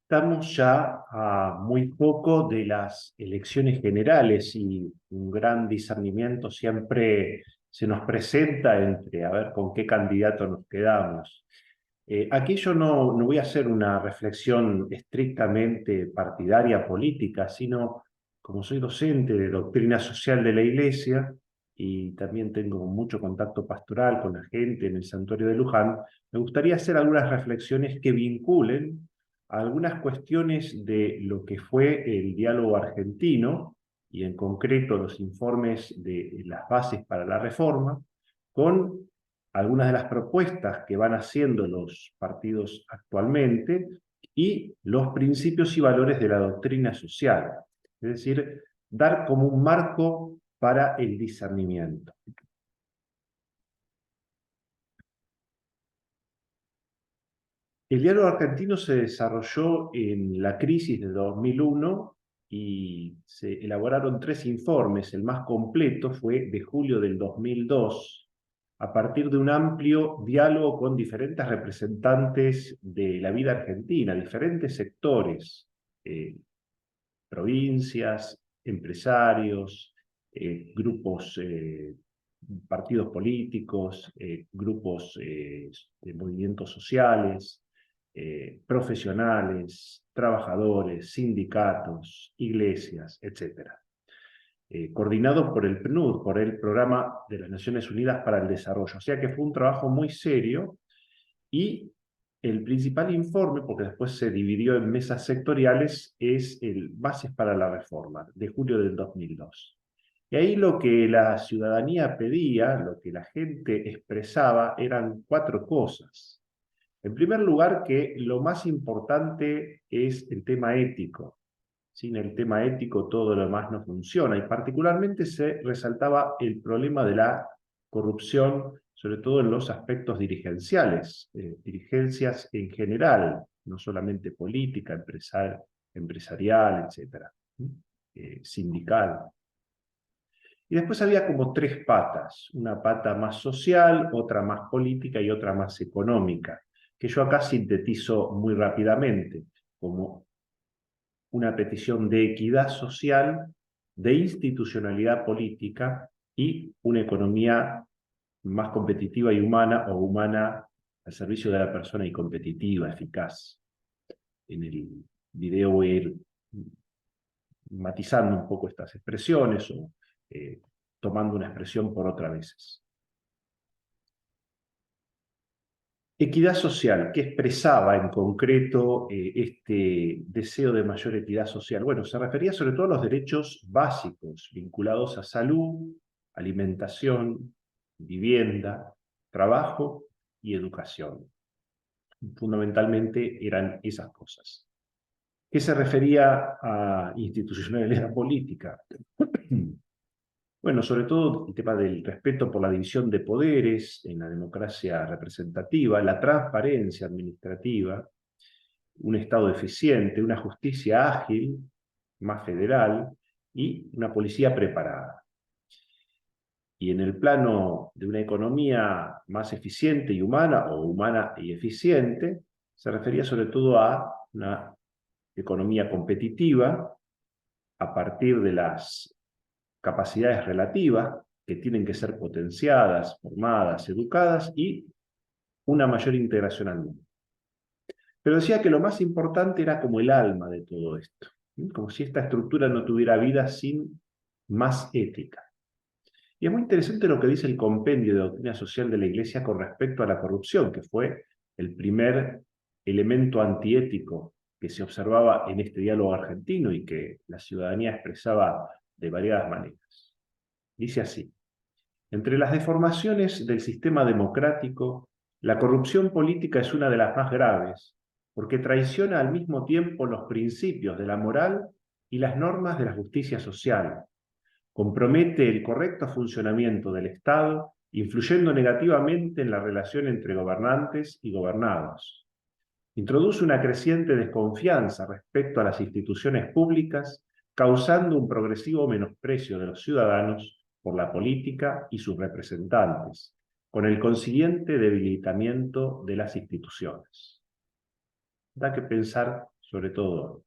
Estamos ya a muy poco de las elecciones generales y un gran discernimiento siempre se nos presenta entre a ver con qué candidato nos quedamos. Aquí yo no voy a hacer una reflexión estrictamente partidaria política, sino como soy docente de doctrina social de la Iglesia y también tengo mucho contacto pastoral con la gente en el Santuario de Luján, me gustaría hacer algunas reflexiones que vinculen algunas cuestiones de lo que fue el diálogo argentino y en concreto los informes de las bases para la reforma, con algunas de las propuestas que van haciendo los partidos actualmente y los principios y valores de la doctrina social. Es decir, dar como un marco para el discernimiento. El diálogo argentino se desarrolló en la crisis de 2001 y se elaboraron 3 informes. El más completo fue de julio del 2002, a partir de un amplio diálogo con diferentes representantes de la vida argentina, diferentes sectores, eh, provincias, empresarios, grupos, partidos políticos, grupos de movimientos sociales, profesionales, trabajadores, sindicatos, iglesias, etcétera. Coordinado por el PNUD, por el Programa de las Naciones Unidas para el Desarrollo. O sea que fue un trabajo muy serio y el principal informe, porque después se dividió en mesas sectoriales, es el Bases para la Reforma, de julio del 2002. Y ahí lo que la ciudadanía pedía, lo que la gente expresaba, eran 4 cosas. En primer lugar, que lo más importante es el tema ético. Sin el tema ético todo lo demás no funciona. Y particularmente se resaltaba el problema de la corrupción, sobre todo en los aspectos dirigenciales, dirigencias en general, no solamente política, empresarial, etcétera, sindical. Y después había como 3 patas, una pata más social, otra más política y otra más económica, que yo acá sintetizo muy rápidamente, como una petición de equidad social, de institucionalidad política y una economía más competitiva y humana, o humana al servicio de la persona y competitiva, eficaz. En el video voy a ir matizando un poco estas expresiones o tomando una expresión por otras veces. Equidad social, ¿qué expresaba en concreto este deseo de mayor equidad social? Bueno, se refería sobre todo a los derechos básicos vinculados a salud, alimentación, vivienda, trabajo y educación. Fundamentalmente eran esas cosas. ¿Qué se refería a institucionalidad política? Bueno, sobre todo el tema del respeto por la división de poderes en la democracia representativa, la transparencia administrativa, un Estado eficiente, una justicia ágil, más federal, y una policía preparada. Y en el plano de una economía más eficiente y humana, o humana y eficiente, se refería sobre todo a una economía competitiva a partir de las capacidades relativas que tienen que ser potenciadas, formadas, educadas y una mayor integración al mundo. Pero decía que lo más importante era como el alma de todo esto, ¿sí? Como si esta estructura no tuviera vida sin más ética. Y es muy interesante lo que dice el Compendio de Doctrina Social de la Iglesia con respecto a la corrupción, que fue el primer elemento antiético que se observaba en este diálogo argentino y que la ciudadanía expresaba de variadas maneras. Dice así: entre las deformaciones del sistema democrático, la corrupción política es una de las más graves, porque traiciona al mismo tiempo los principios de la moral y las normas de la justicia social, compromete el correcto funcionamiento del Estado, influyendo negativamente en la relación entre gobernantes y gobernados. Introduce una creciente desconfianza respecto a las instituciones públicas, causando un progresivo menosprecio de los ciudadanos por la política y sus representantes, con el consiguiente debilitamiento de las instituciones. Da que pensar sobre todo.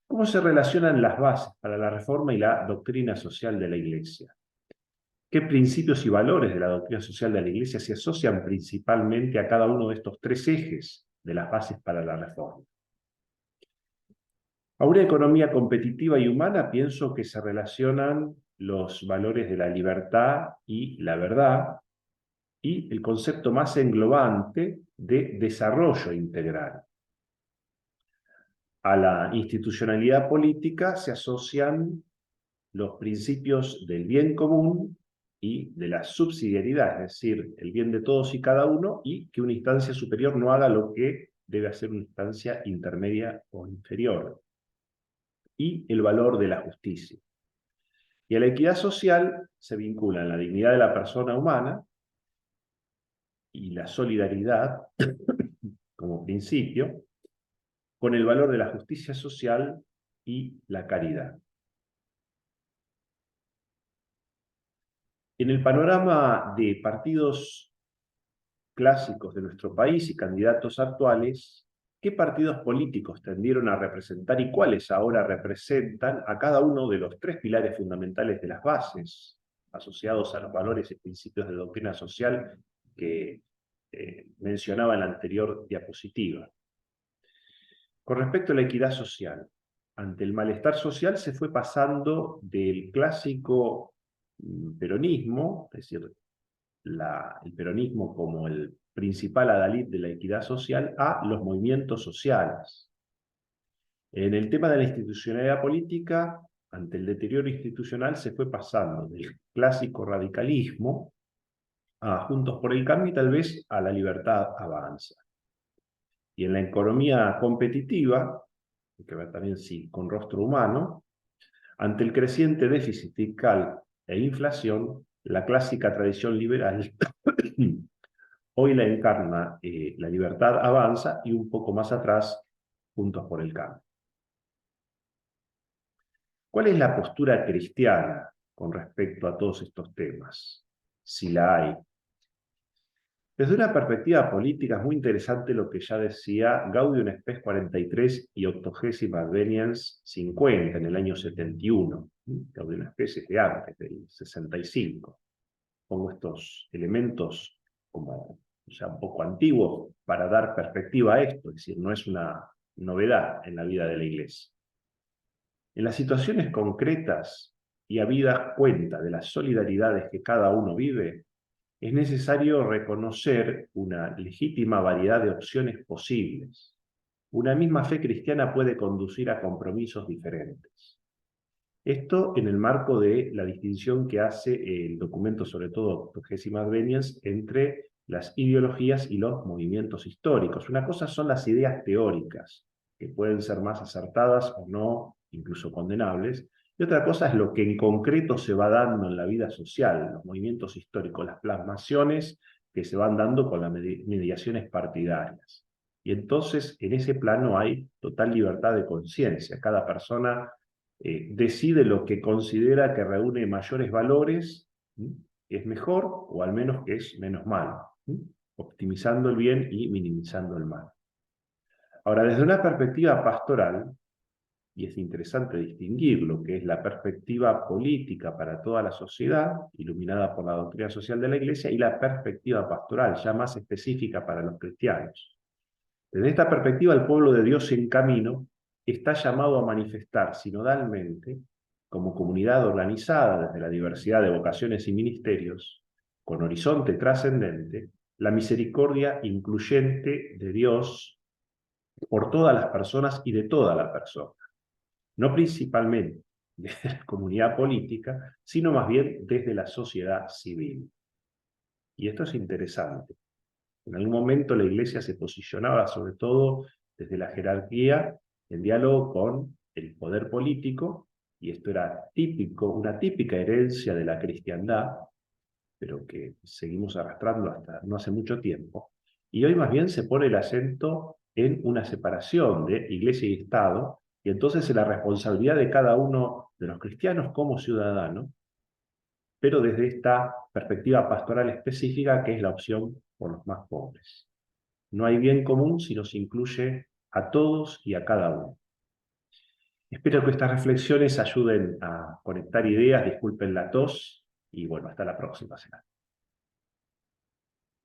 ¿Cómo se relacionan las bases para la reforma y la doctrina social de la Iglesia? ¿Qué principios y valores de la doctrina social de la Iglesia se asocian principalmente a cada uno de estos tres ejes de las bases para la reforma? A una economía competitiva y humana pienso que se relacionan los valores de la libertad y la verdad y el concepto más englobante de desarrollo integral. A la institucionalidad política se asocian los principios del bien común y de la subsidiariedad, es decir, el bien de todos y cada uno, y que una instancia superior no haga lo que debe hacer una instancia intermedia o inferior. Y el valor de la justicia. Y a la equidad social se vinculan la dignidad de la persona humana y la solidaridad como principio, con el valor de la justicia social y la caridad. En el panorama de partidos clásicos de nuestro país y candidatos actuales, ¿qué partidos políticos tendieron a representar y cuáles ahora representan a cada uno de los tres pilares fundamentales de las bases, asociados a los valores y principios de doctrina social que mencionaba en la anterior diapositiva? Con respecto a la equidad social, ante el malestar social se fue pasando del clásico peronismo, es decir, el peronismo como el principal adalid de la equidad social, a los movimientos sociales. En el tema de la institucionalidad política, ante el deterioro institucional se fue pasando del clásico radicalismo a Juntos por el Cambio y tal vez a La Libertad Avanza. Y en la economía competitiva, hay que ver también si con rostro humano, ante el creciente déficit fiscal e inflación, la clásica tradición liberal hoy la encarna La Libertad Avanza y un poco más atrás, Juntos por el Cambio. ¿Cuál es la postura cristiana con respecto a todos estos temas? Si la hay. Desde una perspectiva política es muy interesante lo que ya decía Gaudium Spes 43 y Octogésima Adveniens 50 en el año 71. Gaudium Spes es de antes, del 65. Pongo estos elementos como ya un poco antiguos para dar perspectiva a esto, es decir, no es una novedad en la vida de la Iglesia. En las situaciones concretas y habidas cuenta de las solidaridades que cada uno vive, es necesario reconocer una legítima variedad de opciones posibles. Una misma fe cristiana puede conducir a compromisos diferentes. Esto en el marco de la distinción que hace el documento, sobre todo Octogésima Adveniens, entre las ideologías y los movimientos históricos. Una cosa son las ideas teóricas, que pueden ser más acertadas o no, incluso condenables, y otra cosa es lo que en concreto se va dando en la vida social, los movimientos históricos, las plasmaciones que se van dando con las mediaciones partidarias. Y entonces, en ese plano hay total libertad de conciencia. Cada persona decide lo que considera que reúne mayores valores, que es mejor, o al menos que es menos malo, optimizando el bien y minimizando el mal. Ahora, desde una perspectiva pastoral, y es interesante distinguir lo que es la perspectiva política para toda la sociedad, iluminada por la doctrina social de la Iglesia, y la perspectiva pastoral, ya más específica para los cristianos. Desde esta perspectiva, el pueblo de Dios en camino está llamado a manifestar sinodalmente, como comunidad organizada desde la diversidad de vocaciones y ministerios, con horizonte trascendente, la misericordia incluyente de Dios por todas las personas y de toda la persona. No principalmente desde la comunidad política, sino más bien desde la sociedad civil. Y esto es interesante. En algún momento la Iglesia se posicionaba sobre todo desde la jerarquía en diálogo con el poder político, y esto era típico, una típica herencia de la cristiandad, pero que seguimos arrastrando hasta no hace mucho tiempo. Y hoy más bien se pone el acento en una separación de Iglesia y Estado, y entonces en la responsabilidad de cada uno de los cristianos como ciudadanos, pero desde esta perspectiva pastoral específica que es la opción por los más pobres. No hay bien común si no se incluye a todos y a cada uno. Espero que estas reflexiones ayuden a conectar ideas, disculpen la tos, y bueno, hasta la próxima semana.